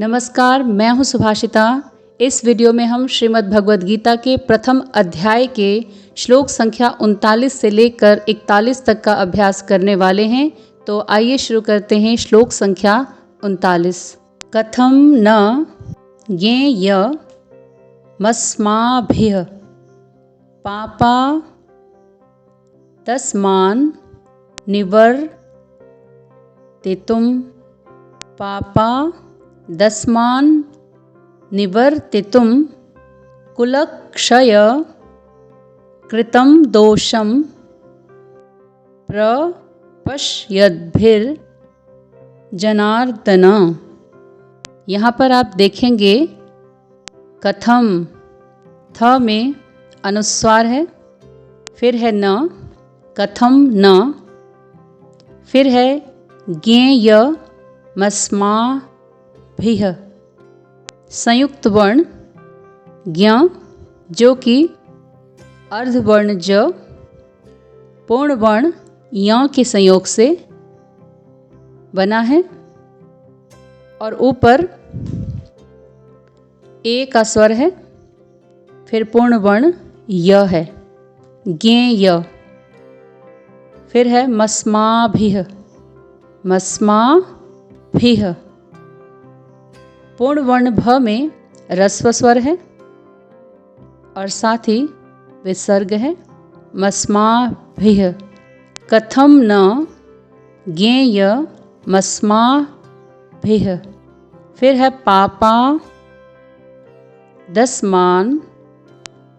नमस्कार, मैं हूं सुभाषिता। इस वीडियो में हम श्रीमद् भगवद गीता के प्रथम अध्याय के श्लोक संख्या 39 से लेकर 41 तक का अभ्यास करने वाले हैं। तो आइए शुरू करते हैं। श्लोक संख्या 39। कथम न ज्ञेय मस्माभिः पापा तस्मान् निवर्तितुं पापा दस्मान् निवर्तितुं कुलक्षय कृतं दोषं प्रपश्यद्भिर्जनार्दन। यहाँ पर आप देखेंगे कथम थ में अनुस्वार है, फिर है न, कथम न, फिर है ज्ञेय मस्माभिः संयुक्त वर्ण ज्ञ जो कि अर्धवर्ण ज पूर्ण वर्ण य के संयोग से बना है और ऊपर ए का स्वर है, फिर पूर्ण वर्ण य है, ज्ञेय। फिर है मस्माभिः मस्माभिः पूर्ण वर्ण भ में ह्रस्व स्वर है और साथ ही विसर्ग है, मस्माभिः। कथम न ज्ञेय मस्माभिः। फिर है पापा दस्मान्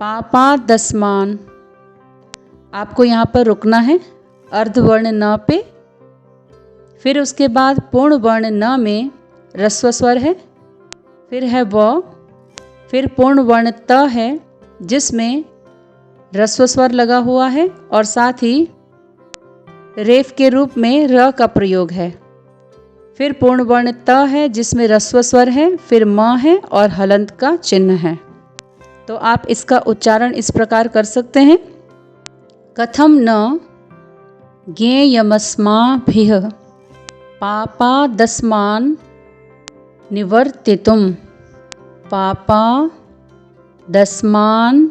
पापा दस्मान्। आपको यहाँ पर रुकना है अर्धवर्ण न पे, फिर उसके बाद पूर्ण वर्ण न में ह्रस्व स्वर है, फिर है व, फिर पूर्ण वर्ण त है जिसमें ह्रस्व स्वर लगा हुआ है और साथ ही रेफ के रूप में र का प्रयोग है, फिर पूर्ण वर्ण त है जिसमें ह्रस्व स्वर है, फिर म है और हलंत का चिन्ह है। तो आप इसका उच्चारण इस प्रकार कर सकते हैं। कथम न ज्ञेयमस्माभिः पापा दस्मान् निवर्तितुं पापा दस्मान्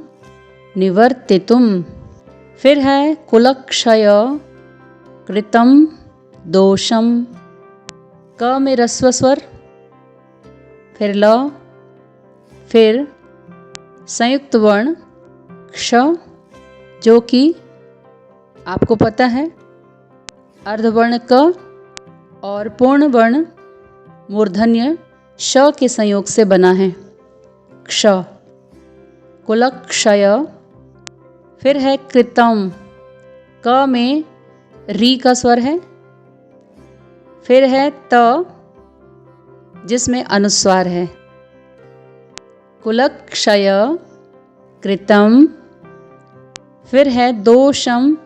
निवर्तितुं। फिर है कुलक्षय कृतं दोषं, क में ह्रस्व स्वर, फिर ल, फिर संयुक्त वर्ण क्ष जो कि आपको पता है अर्धवर्ण क और पूर्ण वर्ण मूर्धन्य श के संयोग से बना है, क्ष कुलक्षय। फिर है कृतम, क में री का स्वर है, फिर है त जिसमें अनुस्वार है, कुलक्षय कृतम। फिर है दोषम,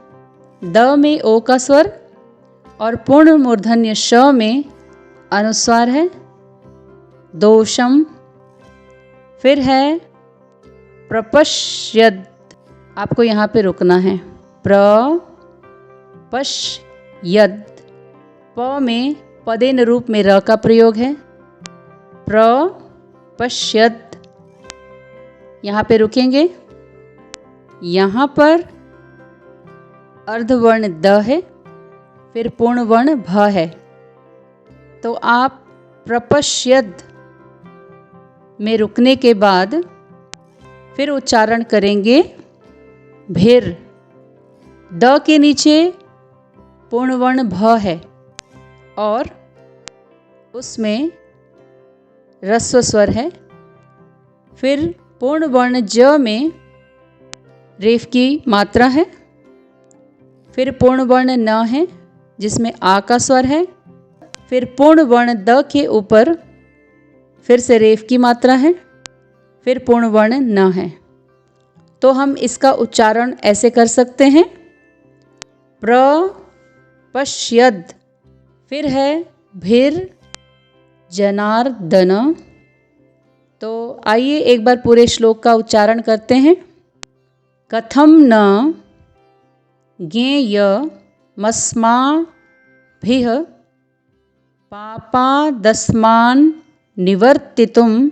द में ओ का स्वर और पूर्ण मूर्धन्य श में अनुस्वार है, दोषम। फिर है प्रपश्यद, आपको यहाँ पे रुकना है, प्रपश्यद, प में पदेन रूप में र का प्रयोग है, प्रपश्यद। यहाँ पे रुकेंगे। यहाँ पर अर्धवर्ण द है, फिर पूर्ण वर्ण भ है, तो आप प्रपश्यद में रुकने के बाद फिर उच्चारण करेंगे भिर। द के नीचे पूर्ण वर्ण भ है और उसमें ह्रस्व स्वर है, फिर पूर्ण वर्ण ज में रेफ की मात्रा है, फिर पूर्ण वर्ण न है जिसमें आ का स्वर है, फिर पूर्ण वर्ण द के ऊपर फिर से रेफ की मात्रा है, फिर पूर्ण वर्ण न है। तो हम इसका उच्चारण ऐसे कर सकते हैं, प्रपश्यद, फिर है भिर जनार्दन। तो आइए एक बार पूरे श्लोक का उच्चारण करते हैं। कथम न ज्ञेय मस्माभिः पापादस्मान् निवर्तितुं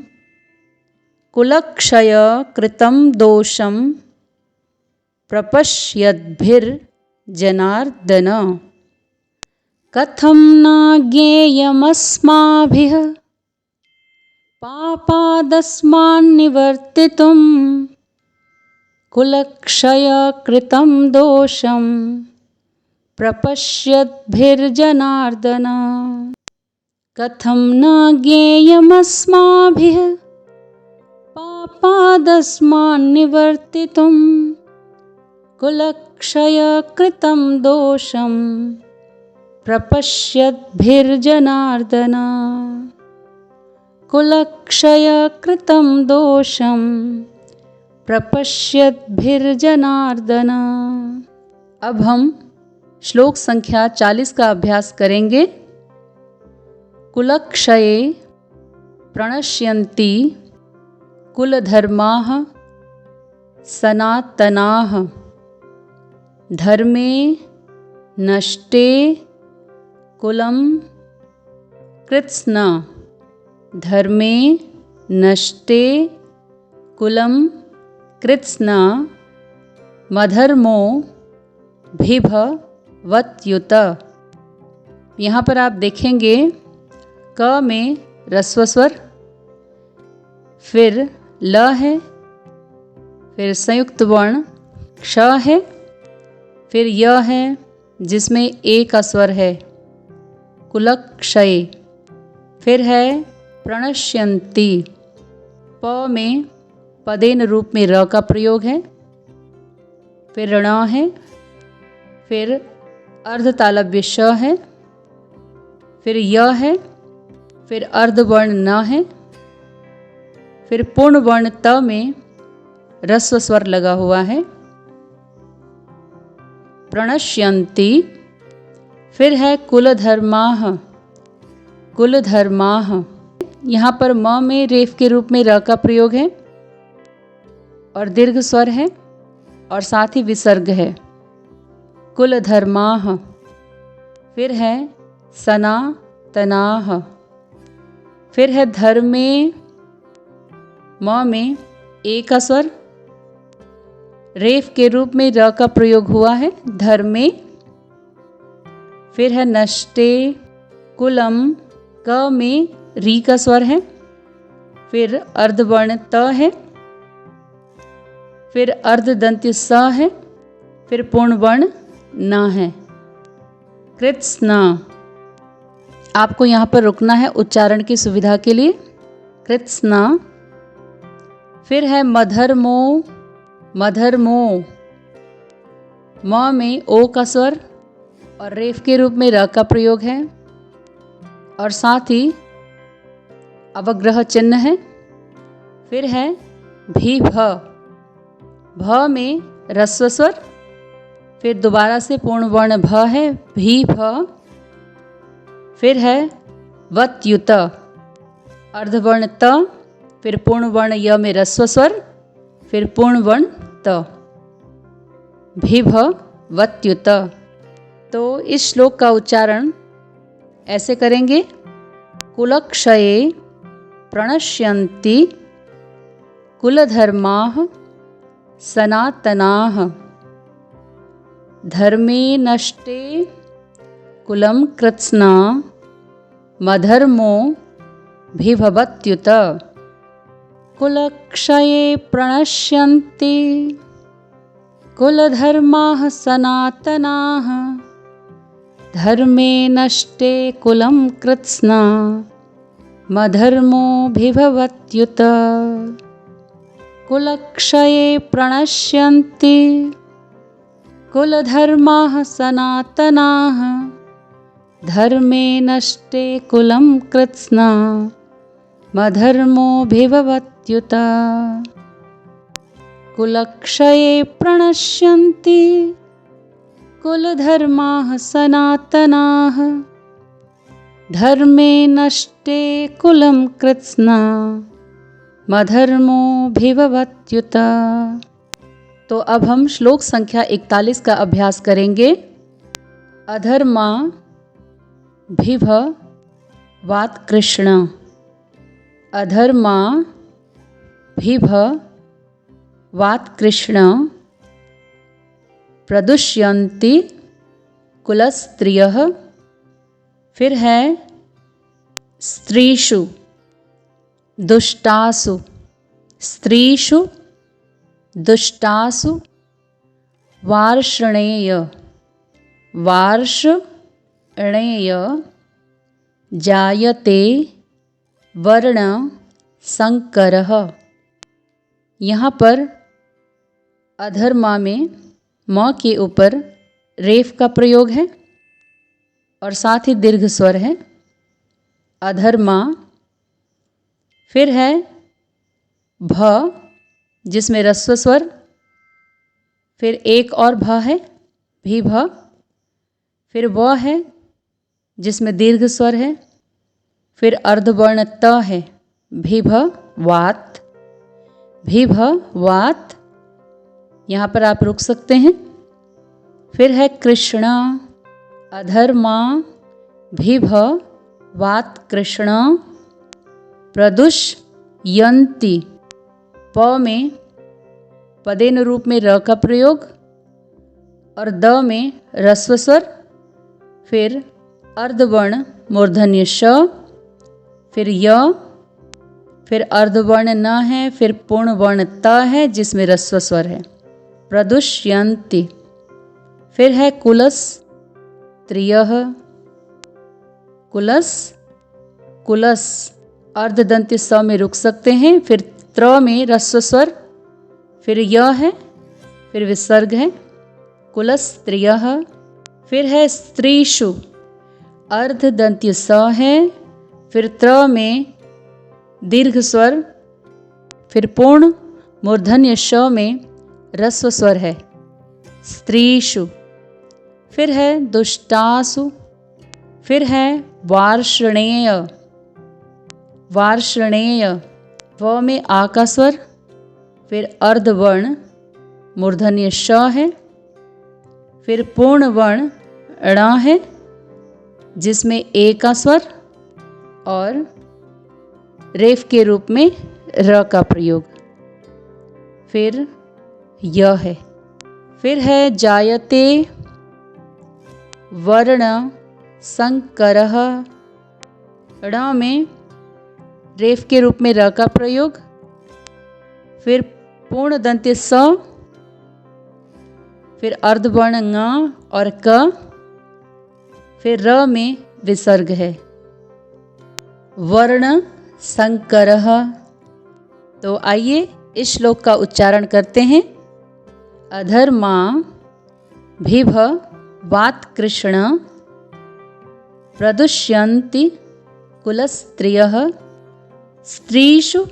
कुलक्षय कृतं दोषं प्रपश्यद्भिर्जनार्दन। कथं न ज्ञेयमस्माभिः पापादस्मान्निवर्तितुं कुलक्षय कृतं दोषं प्रपश्यद्भिर्जनार्दन। कथं न ज्ञेयमस्माभिः पापादस्मान्निवर्तितुं कुलक्षय कृतं दोषं प्रपश्यद्भिर्जनार्दन। कुलक्षय कृतं दोषं प्रपश्यद्भिर्जनार्दन। अब हम श्लोक संख्या 40 का अभ्यास करेंगे। कुलक्षये प्रणश्यन्ति कुलधर्माः सनातनाः। धर्मे नष्टे कुलं कृत्स्न। धर्मे नष्टे कुलं कृत्स्न मधर्मो भिभवत्युत। यहाँ पर आप देखेंगे क में ह्रस्व स्वर, फिर ल है, फिर संयुक्त वर्ण क्ष है, फिर य है जिसमें ए का स्वर है कुलक्षये, फिर है प्रणश्यन्ति। प में पदेन रूप में र का प्रयोग है, फिर ण है, फिर अर्धतालव्य श है, फिर य है, फिर अर्धवर्ण न है, फिर पूर्ण वर्ण त में ह्रस्व स्वर लगा हुआ है प्रणश्यन्ति। फिर है कुलधर्माः। कुलधर्माः यहाँ पर म में रेफ के रूप में र का प्रयोग है और दीर्घ स्वर है और साथ ही विसर्ग है कुलधर्माः। फिर है सनातनाः। फिर है धर्मे म में ए का स्वर, रेफ के रूप में र का प्रयोग हुआ है धर्मे। फिर है नष्टे कुलम, क में री का स्वर है, फिर अर्धवर्ण त है, फिर अर्धदंत्य स है, फिर पूर्ण वर्ण न है कृत्स्न। आपको यहाँ पर रुकना है उच्चारण की सुविधा के लिए। कृत्स्न। फिर है मधर्मो। मधर्मो म में ओ का स्वर और रेफ के रूप में र का प्रयोग है और साथ ही अवग्रह चिन्ह है। फिर है भीभ। भ में ह्रस्व स्वर, फिर दोबारा से पूर्ण वर्ण भ है भीभ। फिर है वत्युत, अर्धवर्ण त, फिर पूर्ण वर्ण य में ह्रस्व स्वर, फिर पूर्ण वर्ण त भिभवत्युत। तो इस श्लोक का उच्चारण ऐसे करेंगे। कुलक्षये प्रणश्यन्ति कुलधर्माः सनातनाः। धर्मे नष्टे कुलं कृत्स्न मधर्मो भिभवत्युत। कुलक्षये प्रणश्यन्ति कुलधर्माः सनातनाः। धर्मे नष्टे कुलं कृत्स्न मधर्मो भिभवत्युत। कुलक्षये प्रणश्यन्ति कुलधर्माः सनातनाः। धर्मे नष्टे कुलं कृत्स्न मधर्मो भिभवत्युत। कुलक्षये प्रणश्यन्ति कुलधर्माः सनातनाः। धर्मे नष्टे कुलं कृत्स्न मधर्मो भिभवत्युत। तो अब हम श्लोक संख्या 41 का अभ्यास करेंगे। अधर्मा भिभवात् कृष्ण। अधर्मा भिभवात्कृष्ण प्रदुष्यन्ति कुलस्त्रियः। फिर है स्त्रीषु दुष्टासु, स्त्रीषु दुष्टासु वार्ष्णेय, वार्ष्णेय जायते वर्ण संकरः। यहाँ पर अधर्मा में म के ऊपर रेफ का प्रयोग है और साथ ही दीर्घ स्वर है, अधर्मा। फिर है भ जिसमें ह्रस्व स्वर, फिर एक और भ है भी भ, फिर व है जिसमें दीर्घ स्वर है, फिर अर्धवर्ण त है भी भ वात, भी भ वात। यहाँ पर आप रुक सकते हैं। फिर है कृष्ण, अधर्मा भिभ वात कृष्ण प्रदुष्यन्ति, प में पदेन रूप में र का प्रयोग और द में ह्रस्व स्वर, फिर अर्धवर्ण मूर्धन्य श, फिर य, फिर अर्धवर्ण न है, फिर पूर्ण वर्ण त है जिसमें ह्रस्व स्वर है, प्रदुष्यन्ति। फिर है कुलस्त्रियः, कुलस, कुलस अर्धदंती स में रुक सकते हैं, फिर त्र में ह्रस्व स्वर, फिर य है, फिर विसर्ग है, कुलस्त्रियः। फिर है स्त्रीषु, अर्धदंती स है, फिर त्र में दीर्घ स्वर, फिर पूर्ण मूर्धन्य श में ह्रस्व स्वर है, स्त्रीषु। फिर है दुष्टासु, फिर है वार्ष्णेय, वार्ष्णेय व में आ का स्वर, फिर अर्धवर्ण मूर्धन्य श है, फिर पूर्ण वर्ण ण है जिसमें ए का स्वर और रेफ के रूप में र का प्रयोग, फिर य है। फिर है जायते वर्ण संकरः, ण में रेफ के रूप में र का प्रयोग, फिर पूर्ण दंत्य स, फिर अर्धवर्ण ङ और क, फिर र में विसर्ग है, वर्ण संकरः। तो आइए इस श्लोक का उच्चारण करते हैं। अधर्मा भिभ वात कृष्ण प्रदुष्यन्ति कुलस्त्रियः, स्त्रीषु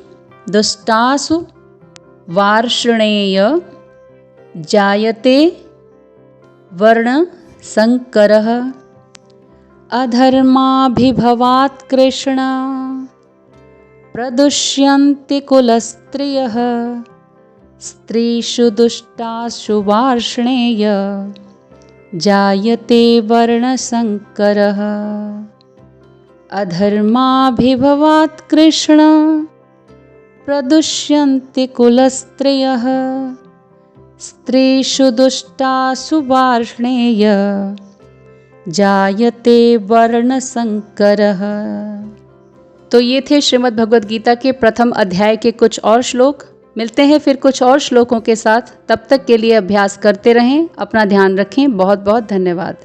दुष्टासु वार्ष्णेय जायते वर्ण संकरः। अधर्माभिभवात् कृष्ण प्रदुष्यन्ति कुलस्त्रियः, स्त्रीषु दुष्टासु वार्ष्णेय जायते वर्णसंकरः। अधर्माभिभवात् कृष्ण प्रदुष्यन्ति कुलस्त्रियः, स्त्रीषु दुष्टासु वार्ष्णेय जायते वर्णसंकरः। तो ये थे श्रीमद् भगवद गीता के प्रथम अध्याय के कुछ और श्लोक। मिलते हैं फिर कुछ और श्लोकों के साथ, तब तक के लिए अभ्यास करते रहें, अपना ध्यान रखें। बहुत बहुत धन्यवाद।